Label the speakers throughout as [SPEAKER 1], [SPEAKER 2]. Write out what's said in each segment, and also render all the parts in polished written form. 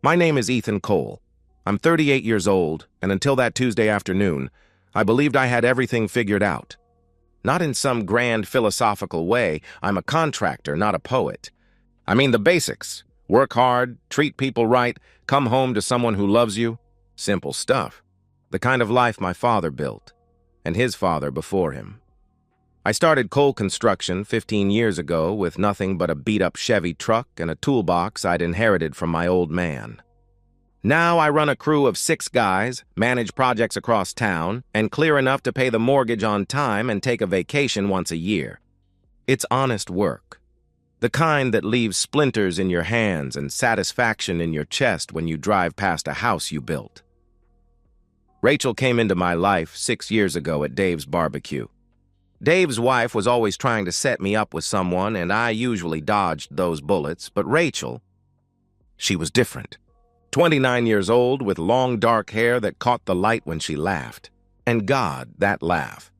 [SPEAKER 1] My name is Ethan Cole. I'm 38 years old, and until that Tuesday afternoon, I believed I had everything figured out. Not in some grand philosophical way. I'm a contractor, not a poet. I mean the basics. Work hard, treat people right, come home to someone who loves you. Simple stuff. The kind of life my father built, and his father before him. I started coal construction 15 years ago with nothing but a beat-up Chevy truck and a toolbox I'd inherited from my old man. Now I run a crew of 6 guys, manage projects across town, and clear enough to pay the mortgage on time and take a vacation once a year. It's honest work. The kind that leaves splinters in your hands and satisfaction in your chest when you drive past a house you built. Rachel came into my life 6 years ago at Dave's barbecue. Dave's wife was always trying to set me up with someone, and I usually dodged those bullets, but Rachel, she was different. 29 years old with long dark hair that caught the light when she laughed. And God, that laugh.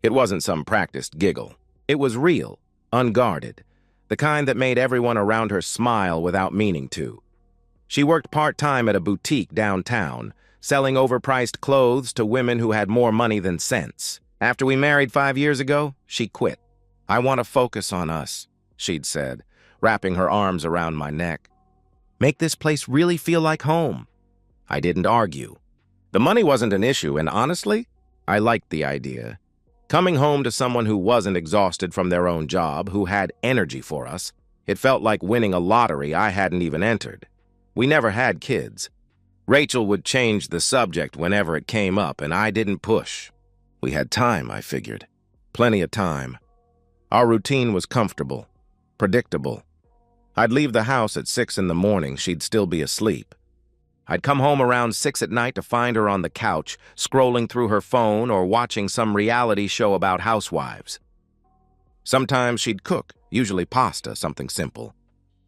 [SPEAKER 1] It wasn't some practiced giggle. It was real, unguarded, the kind that made everyone around her smile without meaning to. She worked part-time at a boutique downtown, selling overpriced clothes to women who had more money than sense. After we married 5 years ago, she quit. "I want to focus on us," she'd said, wrapping her arms around my neck. "Make this place really feel like home." I didn't argue. The money wasn't an issue, and honestly, I liked the idea. Coming home to someone who wasn't exhausted from their own job, who had energy for us, it felt like winning a lottery I hadn't even entered. We never had kids. Rachel would change the subject whenever it came up, and I didn't push. We had time, I figured. Plenty of time. Our routine was comfortable, predictable. I'd leave the house at 6 in the morning, she'd still be asleep. I'd come home around 6 at night to find her on the couch, scrolling through her phone or watching some reality show about housewives. Sometimes she'd cook, usually pasta, something simple.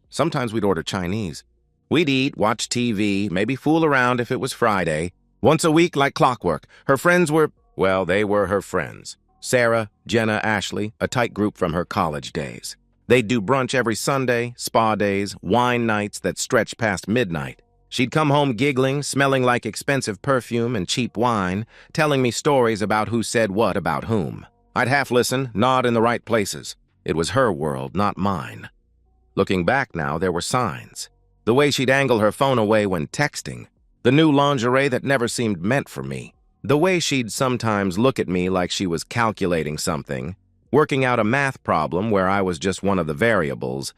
[SPEAKER 1] Sometimes we'd order Chinese. We'd eat, watch TV, maybe fool around if it was Friday. Once a week, like clockwork. Her friends were, well, they were her friends. Sarah, Jenna, Ashley, a tight group from her college days. They'd do brunch every Sunday, spa days, wine nights that stretched past midnight. She'd come home giggling, smelling like expensive perfume and cheap wine, telling me stories about who said what about whom. I'd half listen, nod in the right places. It was her world, not mine. Looking back now, there were signs. The way she'd angle her phone away when texting. The new lingerie that never seemed meant for me. The way she'd sometimes look at me like she was calculating something, working out a math problem where I was just one of the variables.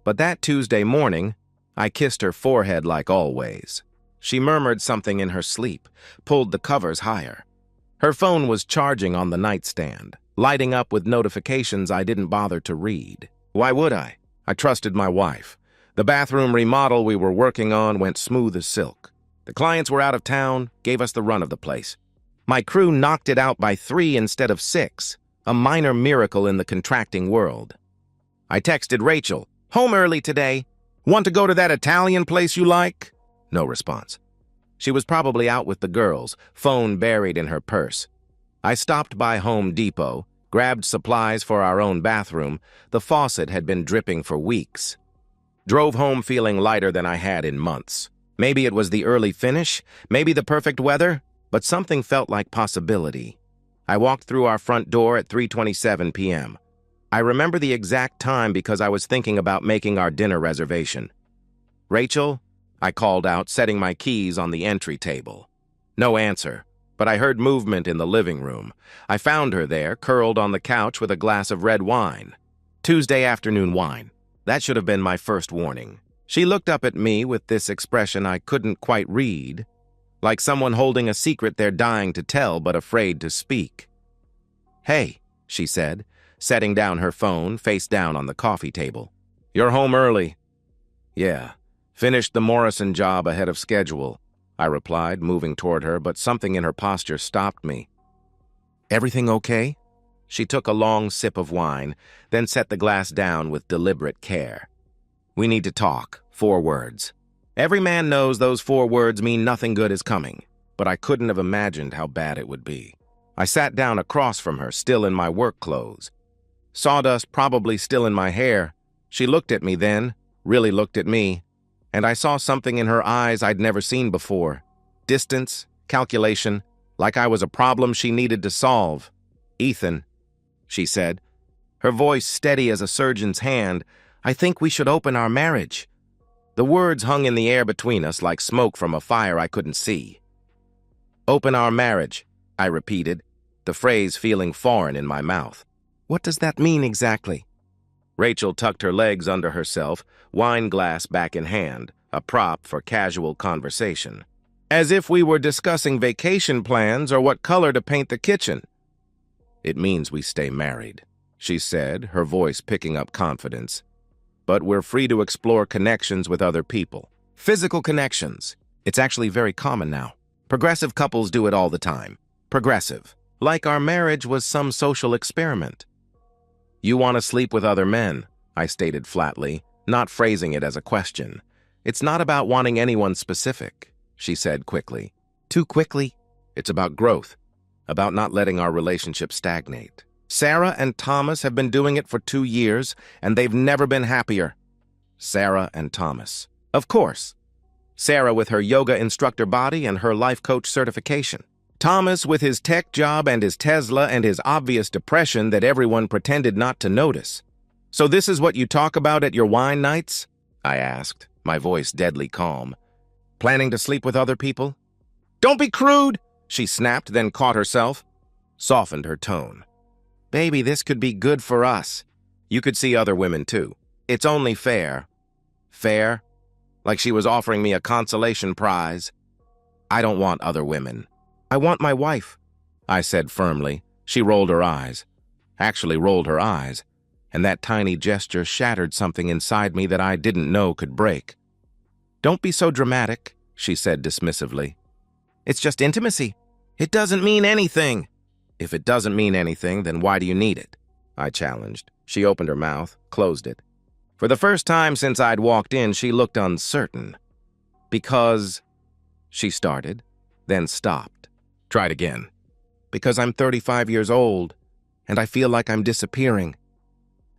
[SPEAKER 1] But that Tuesday morning, I kissed her forehead like always. She murmured something in her sleep, pulled the covers higher. Her phone was charging on the nightstand, lighting up with notifications I didn't bother to read. Why would I? I trusted my wife. The bathroom remodel we were working on went smooth as silk. The clients were out of town, gave us the run of the place. My crew knocked it out by 3 instead of 6, a minor miracle in the contracting world. I texted Rachel, "Home early today. Want to go to that Italian place you like?" No response. She was probably out with the girls, phone buried in her purse. I stopped by Home Depot, grabbed supplies for our own bathroom. The faucet had been dripping for weeks. Drove home feeling lighter than I had in months. Maybe it was the early finish, maybe the perfect weather, but something felt like possibility. I walked through our front door at 3:27 p.m. I remember the exact time because I was thinking about making our dinner reservation. "Rachel?" I called out, setting my keys on the entry table. No answer, but I heard movement in the living room. I found her there, curled on the couch with a glass of red wine. Tuesday afternoon wine. That should have been my first warning. She looked up at me with this expression I couldn't quite read, like someone holding a secret they're dying to tell but afraid to speak. "Hey," she said, setting down her phone, face down on the coffee table. "You're home early." "Yeah, finished the Morrison job ahead of schedule," I replied, moving toward her, but something in her posture stopped me. "Everything okay?" She took a long sip of wine, then set the glass down with deliberate care. "We need to talk. 4 words. Every man knows those 4 words mean nothing good is coming, but I couldn't have imagined how bad it would be." I sat down across from her, still in my work clothes. Sawdust probably still in my hair. She looked at me then, really looked at me. and I saw something in her eyes I'd never seen before. Distance, calculation, like I was a problem she needed to solve. "Ethan," she said, her voice steady as a surgeon's hand, "I think we should open our marriage." The words hung in the air between us like smoke from a fire I couldn't see. "Open our marriage," I repeated, the phrase feeling foreign in my mouth. "What does that mean exactly?" Rachel tucked her legs under herself, wine glass back in hand, a prop for casual conversation. "As if we were discussing vacation plans or what color to paint the kitchen." "It means we stay married," she said, her voice picking up confidence. "But we're free to explore connections with other people. Physical connections. It's actually very common now. Progressive couples do it all the time. Progressive. Like our marriage was some social experiment." "You want to sleep with other men," I stated flatly, not phrasing it as a question. "It's not about wanting anyone specific," she said quickly. "Too quickly?" "It's about growth, about not letting our relationship stagnate. Sarah and Thomas have been doing it for 2 years, and they've never been happier." Sarah and Thomas. Of course. Sarah with her yoga instructor body and her life coach certification. Thomas with his tech job and his Tesla and his obvious depression that everyone pretended not to notice. "So this is what you talk about at your wine nights?" I asked, my voice deadly calm. "Planning to sleep with other people?" "Don't be crude," she snapped, then caught herself, softened her tone. "Baby, this could be good for us. You could see other women too. It's only fair." Fair? Like she was offering me a consolation prize. "I don't want other women. I want my wife," I said firmly. She rolled her eyes. Actually rolled her eyes. And that tiny gesture shattered something inside me that I didn't know could break. "Don't be so dramatic," she said dismissively. "It's just intimacy. It doesn't mean anything." "If it doesn't mean anything, then why do you need it?" I challenged. She opened her mouth, closed it. For the first time since I'd walked in, she looked uncertain. "Because," she started, then stopped. Tried again. "Because I'm 35 years old, and I feel like I'm disappearing.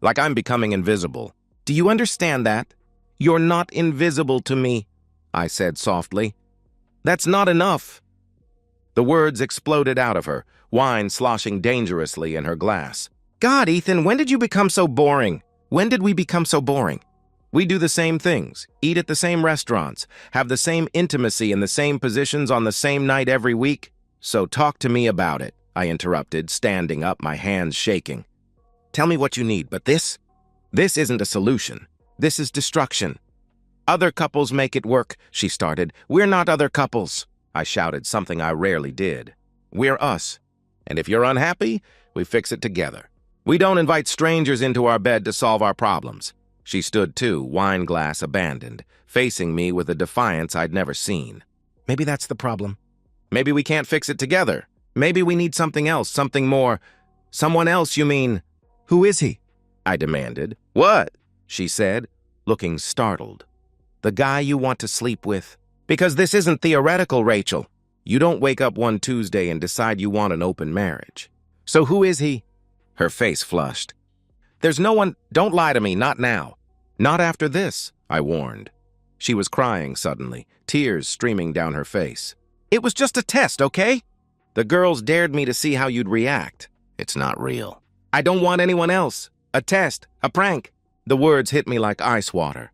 [SPEAKER 1] Like I'm becoming invisible. Do you understand that? You're not invisible to me," I said softly. "That's not enough." The words exploded out of her, wine sloshing dangerously in her glass. "God, Ethan, when did you become so boring? When did we become so boring? We do the same things, eat at the same restaurants, have the same intimacy in the same positions on the same night every week. So talk to me about it," I interrupted, standing up, my hands shaking. "Tell me what you need, but this isn't a solution. This is destruction." "Other couples make it work," she started. "We're not other couples," I shouted, something I rarely did. "We're us. And if you're unhappy, we fix it together. We don't invite strangers into our bed to solve our problems." She stood too, wine glass abandoned, facing me with a defiance I'd never seen. "Maybe that's the problem. Maybe we can't fix it together. Maybe we need something else, something more." "Someone else, you mean? Who is he?" I demanded. "What?" she said, looking startled. "The guy you want to sleep with. Because this isn't theoretical, Rachel. You don't wake up one Tuesday and decide you want an open marriage. So who is he?" Her face flushed. "There's no one—" "Don't lie to me, not now. Not after this," I warned. She was crying suddenly, tears streaming down her face. "It was just a test, okay? The girls dared me to see how you'd react. It's not real. I don't want anyone else. A test, a prank." The words hit me like ice water.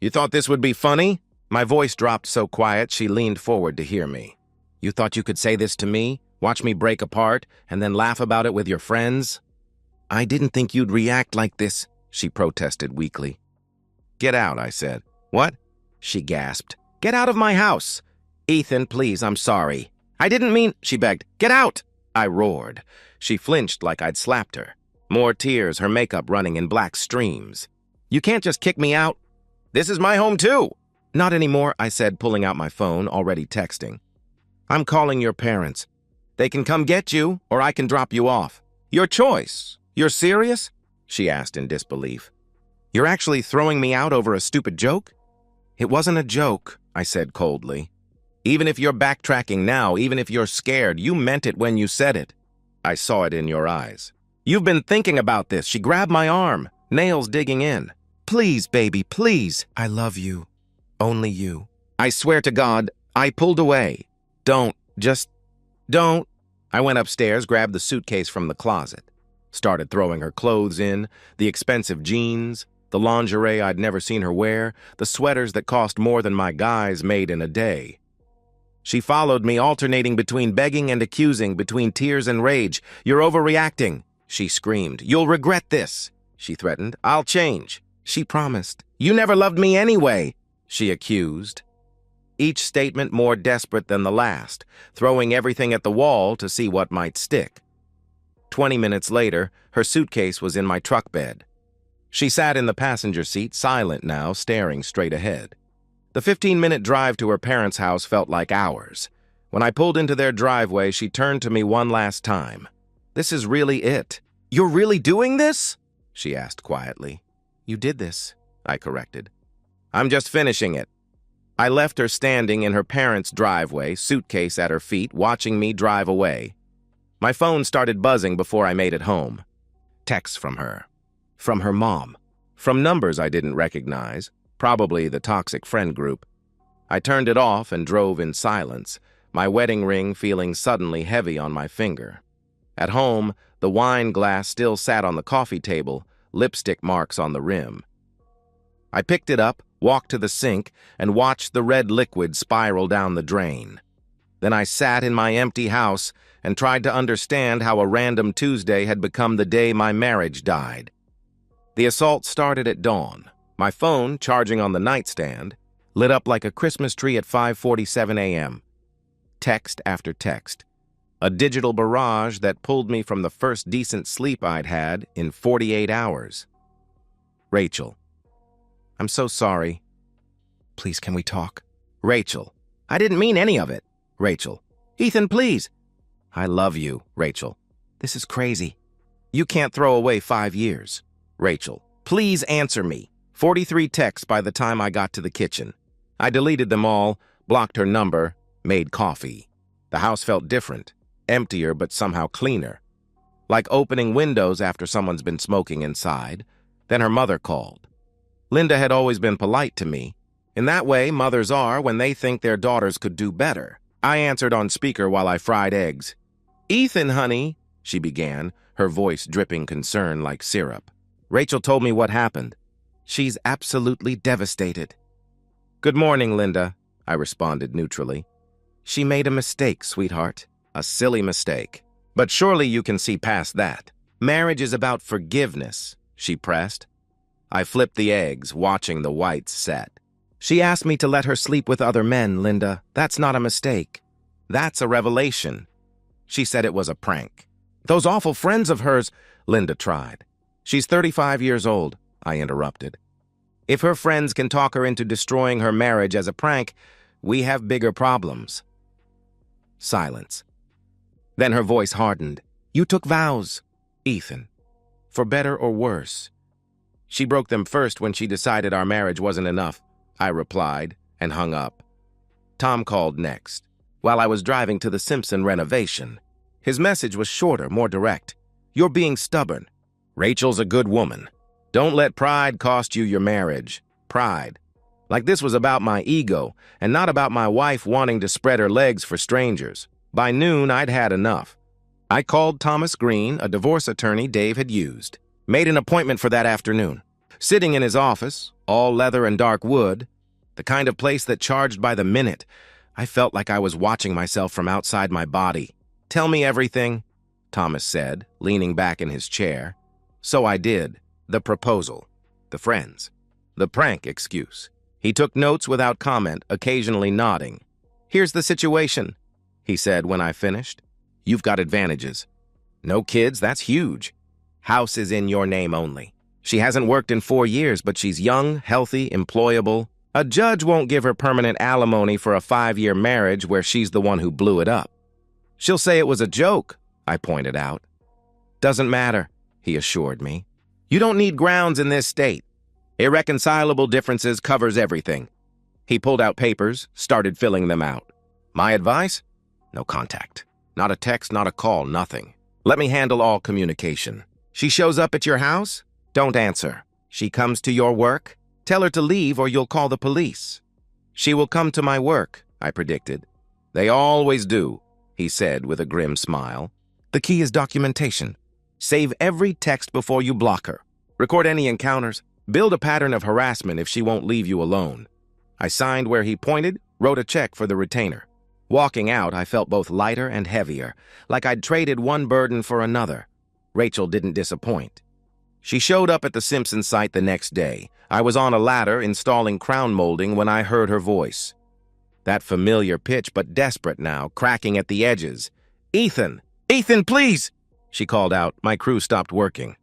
[SPEAKER 1] "You thought this would be funny?" My voice dropped so quiet she leaned forward to hear me. "You thought you could say this to me, watch me break apart, and then laugh about it with your friends?" "I didn't think you'd react like this," she protested weakly. "Get out," I said. "What?" she gasped. "Get out of my house!" "Ethan, please, I'm sorry. I didn't mean—" she begged. "Get out!" I roared. She flinched like I'd slapped her. More tears, her makeup running in black streams. "You can't just kick me out. This is my home too." "Not anymore," I said, pulling out my phone, already texting. "I'm calling your parents. They can come get you, or I can drop you off. Your choice. You're serious?" she asked in disbelief. "You're actually throwing me out over a stupid joke?" "It wasn't a joke," I said coldly. "Even if you're backtracking now, even if you're scared, you meant it when you said it. I saw it in your eyes. You've been thinking about this." She grabbed my arm, nails digging in. "Please, baby, please. I love you." Only you. I swear to God, I pulled away. Don't. I went upstairs, grabbed the suitcase from the closet, started throwing her clothes in, the expensive jeans, the lingerie I'd never seen her wear, the sweaters that cost more than my guys made in a day. She followed me, alternating between begging and accusing, between tears and rage. "You're overreacting," she screamed. "You'll regret this," she threatened. "I'll change," she promised. "You never loved me anyway," she accused. Each statement more desperate than the last, throwing everything at the wall to see what might stick. 20 minutes later, her suitcase was in my truck bed. She sat in the passenger seat, silent now, staring straight ahead. The 15-minute drive to her parents' house felt like hours. When I pulled into their driveway, she turned to me one last time. "This is really it. You're really doing this?" she asked quietly. "You did this," I corrected. "I'm just finishing it." I left her standing in her parents' driveway, suitcase at her feet, watching me drive away. My phone started buzzing before I made it home. Texts from her. From her mom. From numbers I didn't recognize. Probably the toxic friend group. I turned it off and drove in silence, my wedding ring feeling suddenly heavy on my finger. At home, the wine glass still sat on the coffee table, lipstick marks on the rim. I picked it up, walked to the sink, and watched the red liquid spiral down the drain. Then I sat in my empty house and tried to understand how a random Tuesday had become the day my marriage died. The assault started at dawn. My phone, charging on the nightstand, lit up like a Christmas tree at 5:47 a.m. Text after text. A digital barrage that pulled me from the first decent sleep I'd had in 48 hours. Rachel. "I'm so sorry. Please, can we talk?" Rachel. "I didn't mean any of it." Rachel. "Ethan, please." "I love you." Rachel. "This is crazy. You can't throw away 5 years." Rachel. "Please answer me." 43 texts by the time I got to the kitchen. I deleted them all, blocked her number, made coffee. The house felt different, emptier but somehow cleaner. Like opening windows after someone's been smoking inside. Then her mother called. Linda had always been polite to me. In that way, mothers are when they think their daughters could do better. I answered on speaker while I fried eggs. "Ethan, honey," she began, her voice dripping concern like syrup. Rachel told me what happened. "She's absolutely devastated." "Good morning, Linda," I responded neutrally. "She made a mistake, sweetheart. A silly mistake. But surely you can see past that. Marriage is about forgiveness," she pressed. I flipped the eggs, watching the whites set. "She asked me to let her sleep with other men, Linda. That's not a mistake. That's a revelation. She said it was a prank." "Those awful friends of hers," Linda tried. "She's 35 years old," I interrupted. "If her friends can talk her into destroying her marriage as a prank, we have bigger problems." Silence. Then her voice hardened. "You took vows, Ethan. For better or worse." "She broke them first when she decided our marriage wasn't enough," I replied, and hung up. Tom called next, while I was driving to the Simpson renovation. His message was shorter, more direct. "You're being stubborn. Rachel's a good woman. Don't let pride cost you your marriage." Pride. Like this was about my ego, and not about my wife wanting to spread her legs for strangers. By noon, I'd had enough. I called Thomas Green, a divorce attorney Dave had used. Made an appointment for that afternoon. Sitting in his office, all leather and dark wood, the kind of place that charged by the minute, I felt like I was watching myself from outside my body. "Tell me everything," Thomas said, leaning back in his chair. So I did. The proposal. The friends. The prank excuse. He took notes without comment, occasionally nodding. "Here's the situation," he said when I finished. "You've got advantages. No kids, that's huge. House is in your name only. She hasn't worked in 4 years, but she's young, healthy, employable. A judge won't give her permanent alimony for a 5-year marriage where she's the one who blew it up. She'll say it was a joke," I pointed out. "Doesn't matter," he assured me. "You don't need grounds in this state. Irreconcilable differences covers everything." He pulled out papers, started filling them out. "My advice? No contact. Not a text, not a call, nothing. Let me handle all communication. She shows up at your house? Don't answer. She comes to your work? Tell her to leave or you'll call the police. She will come to my work, I predicted. They always do, he said with a grim smile. The key is documentation. Save every text before you block her. Record any encounters. Build a pattern of harassment if she won't leave you alone. I signed where he pointed, wrote a check for the retainer. Walking out, I felt both lighter and heavier, like I'd traded one burden for another. Rachel didn't disappoint. She showed up at the Simpson site the next day. I was on a ladder installing crown molding when I heard her voice. That familiar pitch, but desperate now, cracking at the edges. "Ethan! Ethan, please!" she called out. My crew stopped working.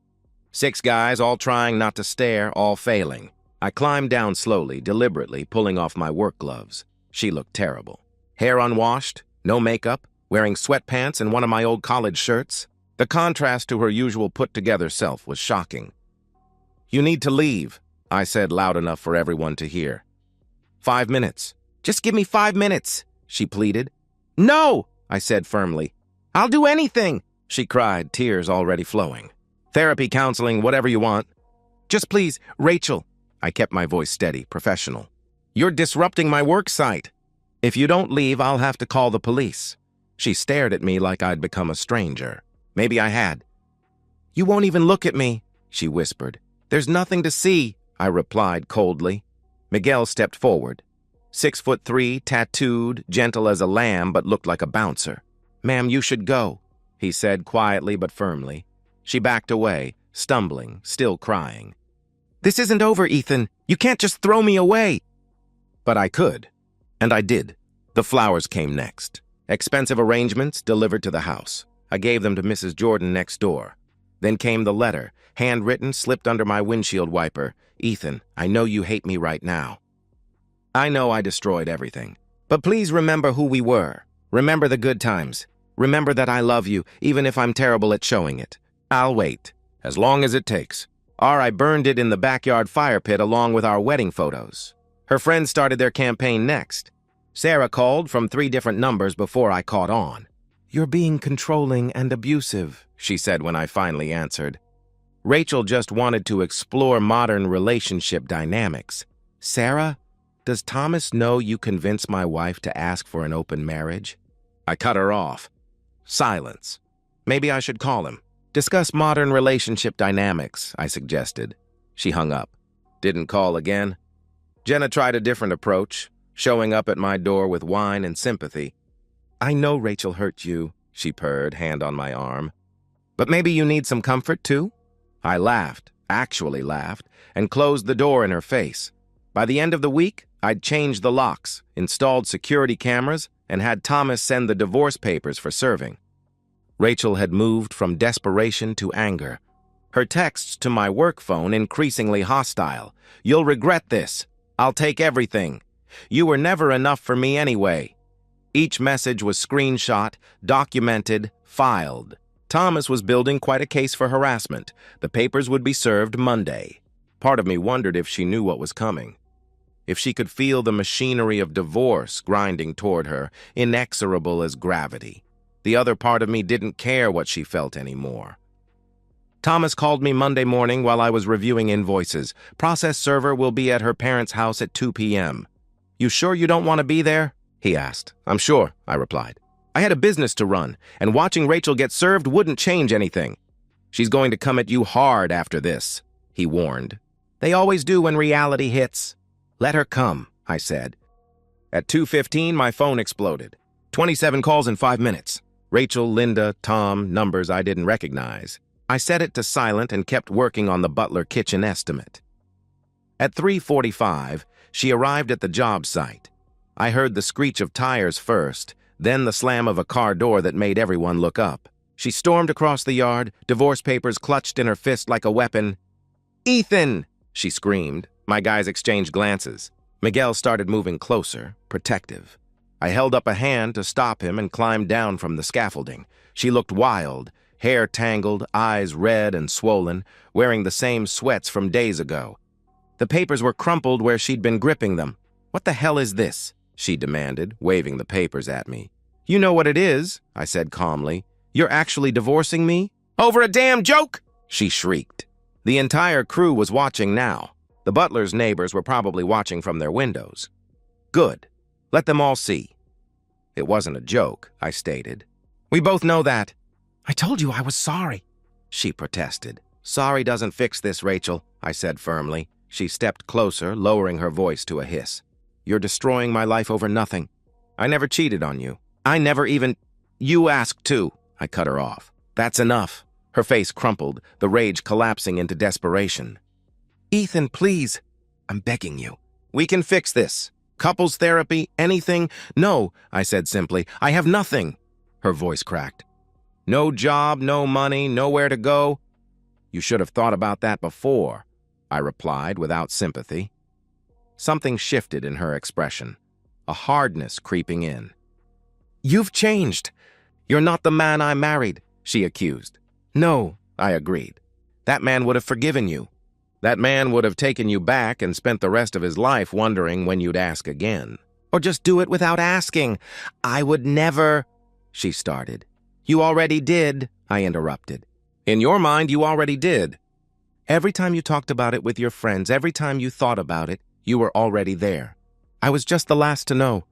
[SPEAKER 1] 6 guys, all trying not to stare, all failing. I climbed down slowly, deliberately, pulling off my work gloves. She looked terrible. Hair unwashed, no makeup, wearing sweatpants and one of my old college shirts. The contrast to her usual put-together self was shocking. "You need to leave," I said loud enough for everyone to hear. 5 minutes. "Just give me 5 minutes," she pleaded. "No," I said firmly. "I'll do anything," she cried, tears already flowing. "Therapy, counseling, whatever you want." "Just please, Rachel." I kept my voice steady, professional. "You're disrupting my work site. If you don't leave, I'll have to call the police." She stared at me like I'd become a stranger. Maybe I had. "You won't even look at me," she whispered. "There's nothing to see," I replied coldly. Miguel stepped forward. 6'3", tattooed, gentle as a lamb, but looked like a bouncer. "Ma'am, you should go," he said quietly but firmly. She backed away, stumbling, still crying. "This isn't over, Ethan. You can't just throw me away." But I could. And I did. The flowers came next. Expensive arrangements delivered to the house. I gave them to Mrs. Jordan next door. Then came the letter, handwritten, slipped under my windshield wiper. "Ethan, I know you hate me right now. I know I destroyed everything. But please remember who we were. Remember the good times. Remember that I love you, even if I'm terrible at showing it. I'll wait, as long as it takes." Or I burned it in the backyard fire pit along with our wedding photos. Her friends started their campaign next. Sarah called from 3 different numbers before I caught on. "You're being controlling and abusive," she said when I finally answered. Rachel just wanted to explore modern relationship dynamics. "Sarah, does Thomas know you convinced my wife to ask for an open marriage?" I cut her off. Silence. Maybe I should call him. "Discuss modern relationship dynamics," I suggested. She hung up. Didn't call again. Jenna tried a different approach, showing up at my door with wine and sympathy. "I know Rachel hurt you," she purred, hand on my arm. "But maybe you need some comfort, too?" I laughed, actually laughed, and closed the door in her face. By the end of the week, I'd changed the locks, installed security cameras, and had Thomas send the divorce papers for serving. Rachel had moved from desperation to anger. Her texts to my work phone increasingly hostile. "You'll regret this. I'll take everything. You were never enough for me anyway." Each message was screenshot, documented, filed. Thomas was building quite a case for harassment. The papers would be served Monday. Part of me wondered if she knew what was coming. If she could feel the machinery of divorce grinding toward her, inexorable as gravity. The other part of me didn't care what she felt anymore. Thomas called me Monday morning while I was reviewing invoices. "Process server will be at her parents' house at 2 p.m. "You sure you don't want to be there?" he asked. "I'm sure," I replied. "I had a business to run, and watching Rachel get served wouldn't change anything." "She's going to come at you hard after this," he warned. "They always do when reality hits." "Let her come," I said. At 2:15, my phone exploded. 27 calls in 5 minutes. Rachel, Linda, Tom, numbers I didn't recognize. I set it to silent and kept working on the Butler kitchen estimate. At 3:45, she arrived at the job site. I heard the screech of tires first, then the slam of a car door that made everyone look up. She stormed across the yard, divorce papers clutched in her fist like a weapon. "Ethan!" she screamed. My guys exchanged glances. Miguel started moving closer, protective. I held up a hand to stop him and climbed down from the scaffolding. She looked wild, hair tangled, eyes red and swollen, wearing the same sweats from days ago. The papers were crumpled where she'd been gripping them. "What the hell is this?" she demanded, waving the papers at me. "You know what it is," I said calmly. "You're actually divorcing me?" "Over a damn joke!" she shrieked. The entire crew was watching now. The butler's neighbors were probably watching from their windows. Good. Let them all see. It wasn't a joke, I stated. We both know that. I told you I was sorry, she protested. Sorry doesn't fix this, Rachel, I said firmly. She stepped closer, lowering her voice to a hiss. You're destroying my life over nothing. I never cheated on you. I never even... You asked too. I cut her off. That's enough. Her face crumpled, the rage collapsing into desperation. Ethan, please. I'm begging you. We can fix this. Couples therapy, anything? No, I said simply. I have nothing. Her voice cracked. No job, no money, nowhere to go. You should have thought about that before, I replied without sympathy. Something shifted in her expression, a hardness creeping in. You've changed. You're not the man I married, she accused. No, I agreed. That man would have forgiven you. That man would have taken you back and spent the rest of his life wondering when you'd ask again. Or just do it without asking. I would never, she started. You already did, I interrupted. In your mind, you already did. Every time you talked about it with your friends, every time you thought about it, you were already there. I was just the last to know.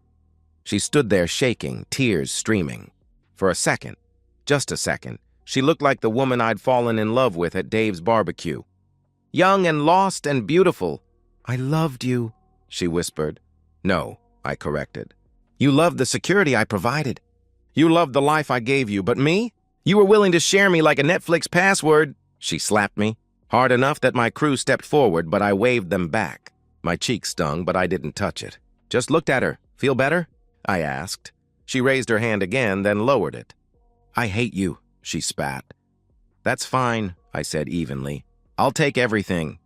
[SPEAKER 1] She stood there shaking, tears streaming. For a second, just a second, she looked like the woman I'd fallen in love with at Dave's barbecue. Young and lost and beautiful. I loved you, she whispered. No, I corrected. You loved the security I provided. You loved the life I gave you, but me? You were willing to share me like a Netflix password. She slapped me, hard enough that my crew stepped forward, but I waved them back. My cheek stung, but I didn't touch it. Just looked at her. Feel better? I asked. She raised her hand again, then lowered it. I hate you, she spat. That's fine, I said evenly. I'll take everything.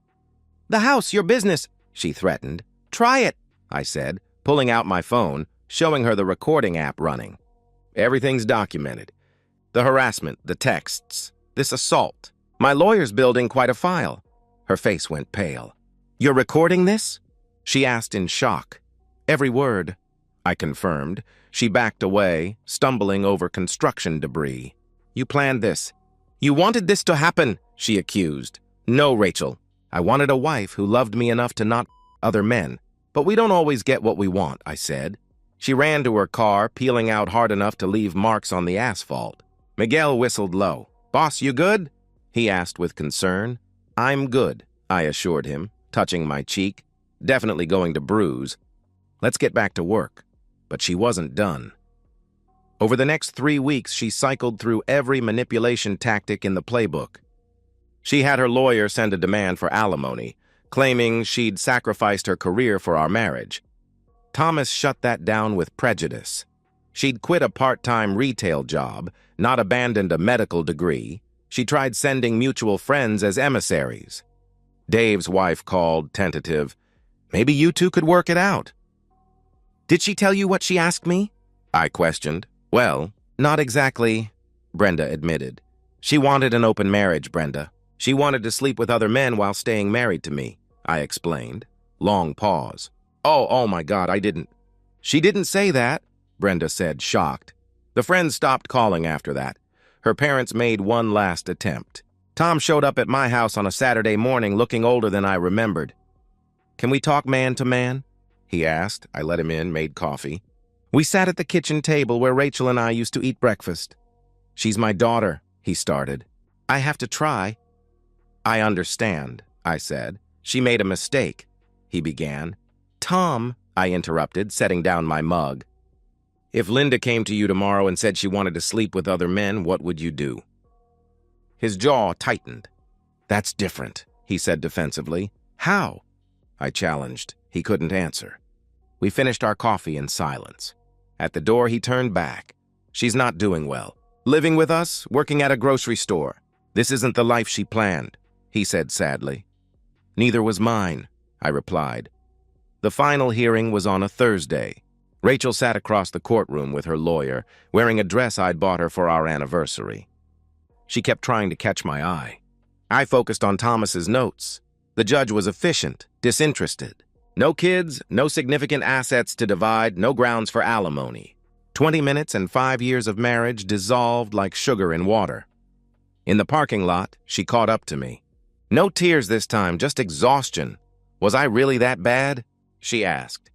[SPEAKER 1] The house, your business, she threatened. Try it, I said, pulling out my phone, showing her the recording app running. Everything's documented. The harassment, the texts, this assault. My lawyer's building quite a file. Her face went pale. You're recording this? She asked in shock. Every word, I confirmed. She backed away, stumbling over construction debris. You planned this. You wanted this to happen, she accused. No, Rachel. I wanted a wife who loved me enough to not other men. But we don't always get what we want, I said. She ran to her car, peeling out hard enough to leave marks on the asphalt. Miguel whistled low. Boss, you good? He asked with concern. I'm good, I assured him, touching my cheek. Definitely going to bruise. Let's get back to work. But she wasn't done. Over the next 3 weeks, she cycled through every manipulation tactic in the playbook. She had her lawyer send a demand for alimony, claiming she'd sacrificed her career for our marriage. Thomas shut that down with prejudice. She'd quit a part-time retail job, not abandoned a medical degree. She tried sending mutual friends as emissaries. Dave's wife called, tentative. Maybe you two could work it out. Did she tell you what she asked me? I questioned. Well, not exactly, Brenda admitted. She wanted an open marriage, Brenda. She wanted to sleep with other men while staying married to me, I explained. Long pause. Oh my God, I didn't. She didn't say that, Brenda said, shocked. The friends stopped calling after that. Her parents made one last attempt. Tom showed up at my house on a Saturday morning looking older than I remembered. Can we talk man to man? He asked. I let him in, made coffee. We sat at the kitchen table where Rachel and I used to eat breakfast. She's my daughter, he started. I have to try. I understand, I said. She made a mistake, he began. Tom, I interrupted, setting down my mug. If Linda came to you tomorrow and said she wanted to sleep with other men, what would you do? His jaw tightened. That's different, he said defensively. How? I challenged. He couldn't answer. We finished our coffee in silence. At the door, he turned back. She's not doing well. Living with us, working at a grocery store. This isn't the life she planned, he said sadly. Neither was mine, I replied. The final hearing was on a Thursday. Rachel sat across the courtroom with her lawyer, wearing a dress I'd bought her for our anniversary. She kept trying to catch my eye. I focused on Thomas's notes. The judge was efficient, disinterested. No kids, no significant assets to divide, no grounds for alimony. 20 minutes and 5 years of marriage dissolved like sugar in water. In the parking lot, she caught up to me. No tears this time, just exhaustion. Was I really that bad? She asked.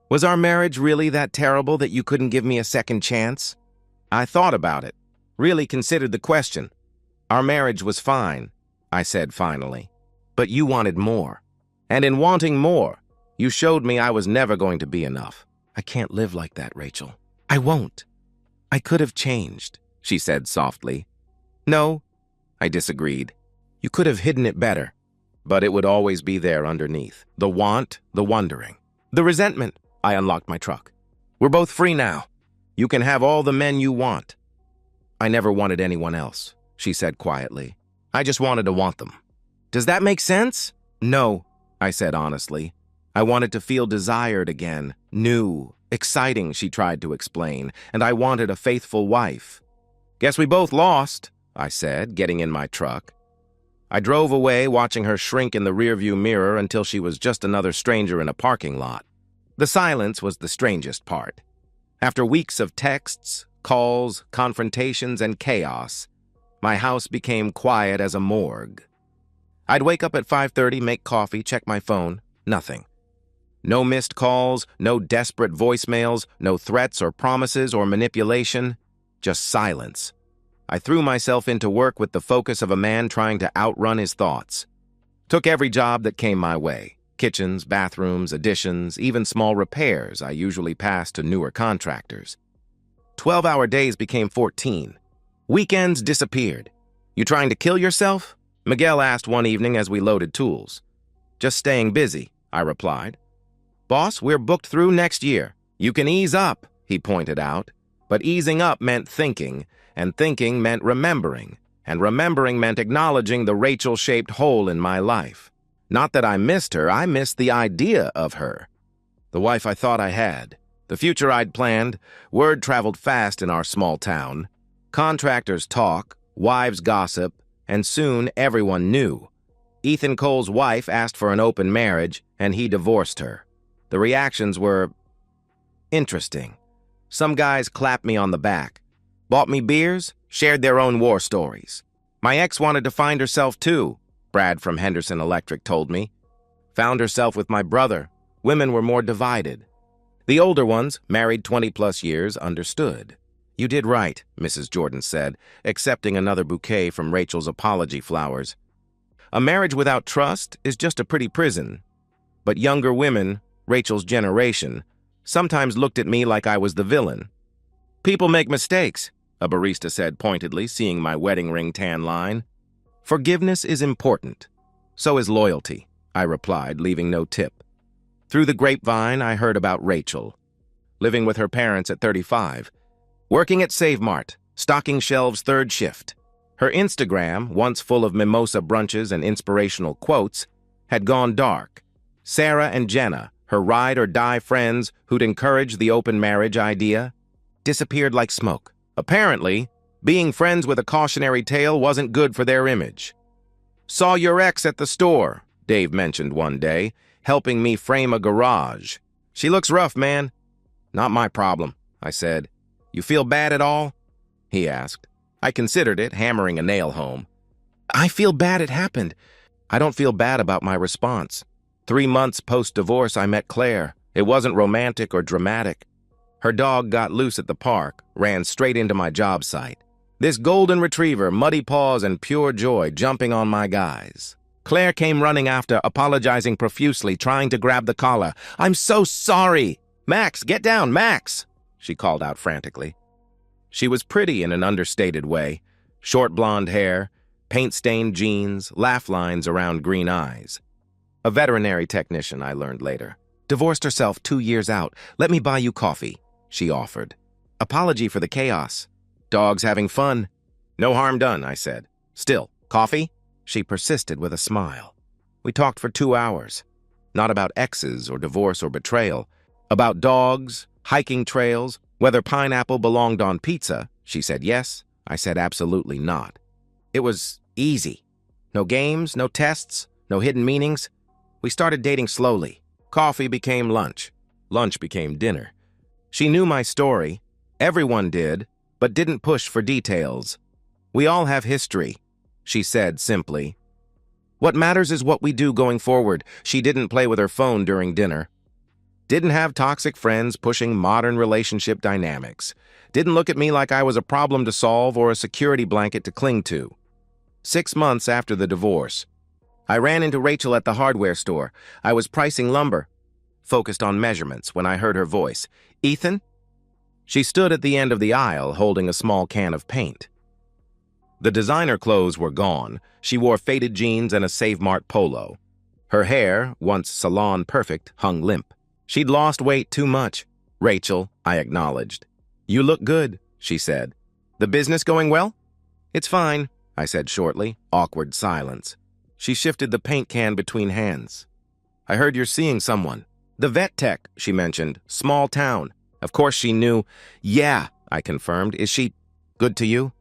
[SPEAKER 1] Was our marriage really that terrible that you couldn't give me a second chance? I thought about it, really considered the question. Our marriage was fine, I said finally. But you wanted more. And in wanting more, you showed me I was never going to be enough. I can't live like that, Rachel. I won't. I could have changed, she said softly. No, I disagreed. You could have hidden it better, but it would always be there underneath. The want, the wondering, the resentment. I unlocked my truck. We're both free now. You can have all the men you want. I never wanted anyone else, she said quietly. I just wanted to want them. Does that make sense? No, I said honestly. I wanted to feel desired again, new, exciting, she tried to explain, and I wanted a faithful wife. Guess we both lost, I said, getting in my truck. I drove away, watching her shrink in the rearview mirror until she was just another stranger in a parking lot. The silence was the strangest part. After weeks of texts, calls, confrontations, and chaos, my house became quiet as a morgue. I'd wake up at 5:30, make coffee, check my phone. Nothing. No missed calls, no desperate voicemails, no threats or promises or manipulation, just silence. I threw myself into work with the focus of a man trying to outrun his thoughts. Took every job that came my way. Kitchens, bathrooms, additions, even small repairs I usually passed to newer contractors. 12-hour days became 14. Weekends disappeared. You trying to kill yourself? Miguel asked one evening as we loaded tools. Just staying busy, I replied. Boss, we're booked through next year. You can ease up, he pointed out. But easing up meant thinking, and thinking meant remembering, and remembering meant acknowledging the Rachel-shaped hole in my life. Not that I missed her, I missed the idea of her. The wife I thought I had, the future I'd planned. Word traveled fast in our small town. Contractors talk, wives gossip, and soon everyone knew. Ethan Cole's wife asked for an open marriage, and he divorced her. The reactions were interesting. Some guys clapped me on the back, bought me beers, shared their own war stories. My ex wanted to find herself too, Brad from Henderson Electric told me. Found herself with my brother. Women were more divided. The older ones, married 20-plus years, understood. You did right, Mrs. Jordan said, accepting another bouquet from Rachel's apology flowers. A marriage without trust is just a pretty prison. But younger women, Rachel's generation, sometimes looked at me like I was the villain. People make mistakes, a barista said pointedly, seeing my wedding ring tan line. Forgiveness is important. So is loyalty, I replied, leaving no tip. Through the grapevine, I heard about Rachel. Living with her parents at 35. Working at Save Mart, stocking shelves third shift. Her Instagram, once full of mimosa brunches and inspirational quotes, had gone dark. Sarah and Jenna, her ride-or-die friends who'd encouraged the open marriage idea, disappeared like smoke. Apparently, being friends with a cautionary tale wasn't good for their image. Saw your ex at the store, Dave mentioned one day, helping me frame a garage. She looks rough, man. Not my problem, I said. You feel bad at all? He asked. I considered it, hammering a nail home. I feel bad it happened. I don't feel bad about my response. 3 months post-divorce, I met Claire. It wasn't romantic or dramatic. Her dog got loose at the park, ran straight into my job site. This golden retriever, muddy paws and pure joy, jumping on my guys. Claire came running after, apologizing profusely, trying to grab the collar. I'm so sorry. Max, get down, Max, she called out frantically. She was pretty in an understated way. Short blonde hair, paint-stained jeans, laugh lines around green eyes. A veterinary technician, I learned later. Divorced herself 2 years out. Let me buy you coffee, she offered. Apology for the chaos. Dogs having fun. No harm done, I said. Still, coffee? She persisted with a smile. We talked for 2 hours. Not about exes or divorce or betrayal. About dogs, hiking trails, whether pineapple belonged on pizza. She said yes. I said absolutely not. It was easy. No games, no tests, no hidden meanings. We started dating slowly. Coffee became lunch. Lunch became dinner. She knew my story. Everyone did, but didn't push for details. We all have history, she said simply. What matters is what we do going forward. She didn't play with her phone during dinner. Didn't have toxic friends pushing modern relationship dynamics. Didn't look at me like I was a problem to solve or a security blanket to cling to. 6 months after the divorce, I ran into Rachel at the hardware store. I was pricing lumber, focused on measurements, when I heard her voice. "Ethan?" She stood at the end of the aisle, holding a small can of paint. The designer clothes were gone. She wore faded jeans and a Save Mart polo. Her hair, once salon perfect, hung limp. She'd lost weight too much. "Rachel," I acknowledged. "You look good," she said. "The business going well?" "It's fine," I said shortly. Awkward silence. She shifted the paint can between hands. "I heard you're seeing someone." "The vet tech," she mentioned. "Small town." Of course she knew. "Yeah," I confirmed. "Is she good to you?"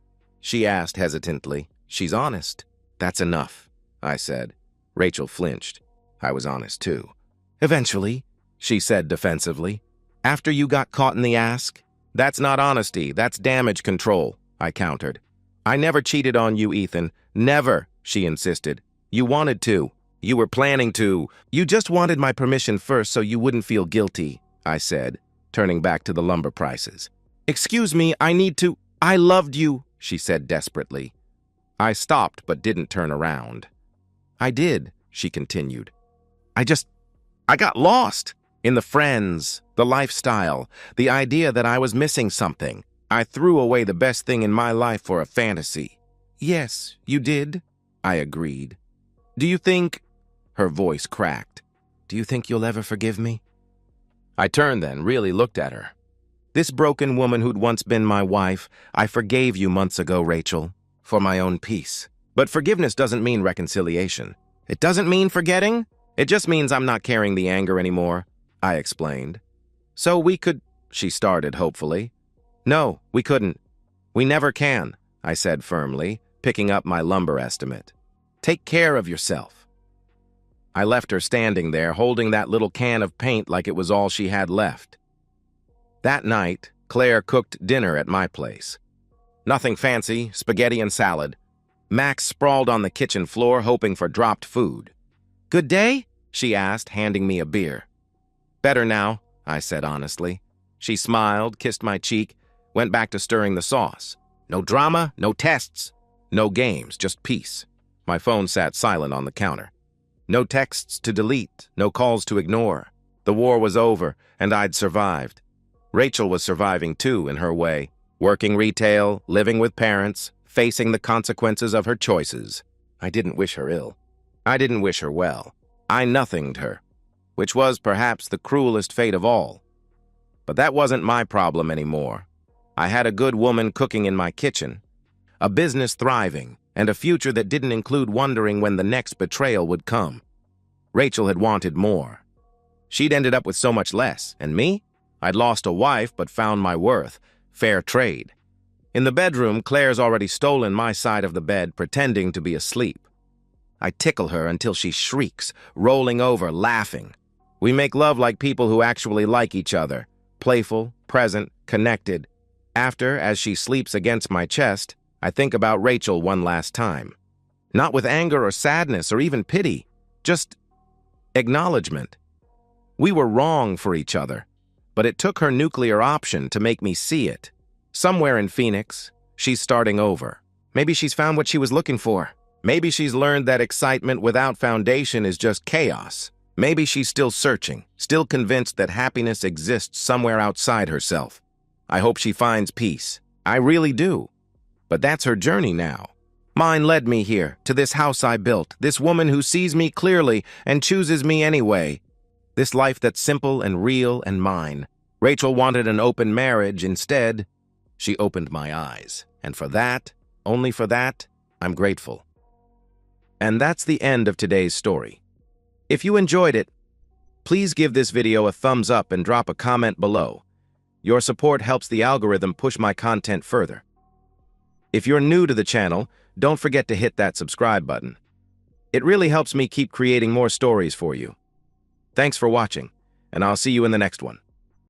[SPEAKER 1] She asked hesitantly. "She's honest." "That's enough," I said. Rachel flinched. I was honest too. "Eventually," she said defensively. "After you got caught in the ask?" "That's not honesty, that's damage control," I countered. "I never cheated on you, Ethan. Never," she insisted. "You wanted to. You were planning to. You just wanted my permission first so you wouldn't feel guilty," I said, turning back to the lumber prices. "Excuse me, I need to—" "I loved you," she said desperately. I stopped but didn't turn around. "I did," she continued. I got lost in the friends, the lifestyle, the idea that I was missing something. I threw away the best thing in my life for a fantasy." "Yes, you did," I agreed. "Do you think—" Her voice cracked. "Do you think you'll ever forgive me?" I turned then, really looked at her. "This broken woman who'd once been my wife, I forgave you months ago, Rachel, for my own peace. But forgiveness doesn't mean reconciliation. It doesn't mean forgetting. It just means I'm not carrying the anger anymore," I explained. "So we could—" she started hopefully. "No, we couldn't. We never can," I said firmly, picking up my lumber estimate. "Take care of yourself." I left her standing there, holding that little can of paint like it was all she had left. That night, Claire cooked dinner at my place. Nothing fancy, spaghetti and salad. Max sprawled on the kitchen floor, hoping for dropped food. "Good day?" she asked, handing me a beer. "Better now," I said honestly. She smiled, kissed my cheek, went back to stirring the sauce. No drama, no tests, no games, just peace. My phone sat silent on the counter. No texts to delete, no calls to ignore. The war was over, and I'd survived. Rachel was surviving too, in her way. Working retail, living with parents, facing the consequences of her choices. I didn't wish her ill. I didn't wish her well. I nothinged her, which was perhaps the cruelest fate of all. But that wasn't my problem anymore. I had a good woman cooking in my kitchen, a business thriving, and a future that didn't include wondering when the next betrayal would come. Rachel had wanted more. She'd ended up with so much less, and me? I'd lost a wife but found my worth. Fair trade. In the bedroom, Claire's already stolen my side of the bed, pretending to be asleep. I tickle her until she shrieks, rolling over, laughing. We make love like people who actually like each other, playful, present, connected. After, as she sleeps against my chest, I think about Rachel one last time. Not with anger or sadness or even pity, just acknowledgement. We were wrong for each other, but it took her nuclear option to make me see it. Somewhere in Phoenix, she's starting over. Maybe she's found what she was looking for. Maybe she's learned that excitement without foundation is just chaos. Maybe she's still searching, still convinced that happiness exists somewhere outside herself. I hope she finds peace. I really do. But that's her journey now. Mine led me here, to this house I built, this woman who sees me clearly and chooses me anyway. This life that's simple and real and mine. Rachel wanted an open marriage. Instead, she opened my eyes. And for that, only for that, I'm grateful. And that's the end of today's story. If you enjoyed it, please give this video a thumbs up and drop a comment below. Your support helps the algorithm push my content further. If you're new to the channel, don't forget to hit that subscribe button. It really helps me keep creating more stories for you. Thanks for watching, and I'll see you in the next one.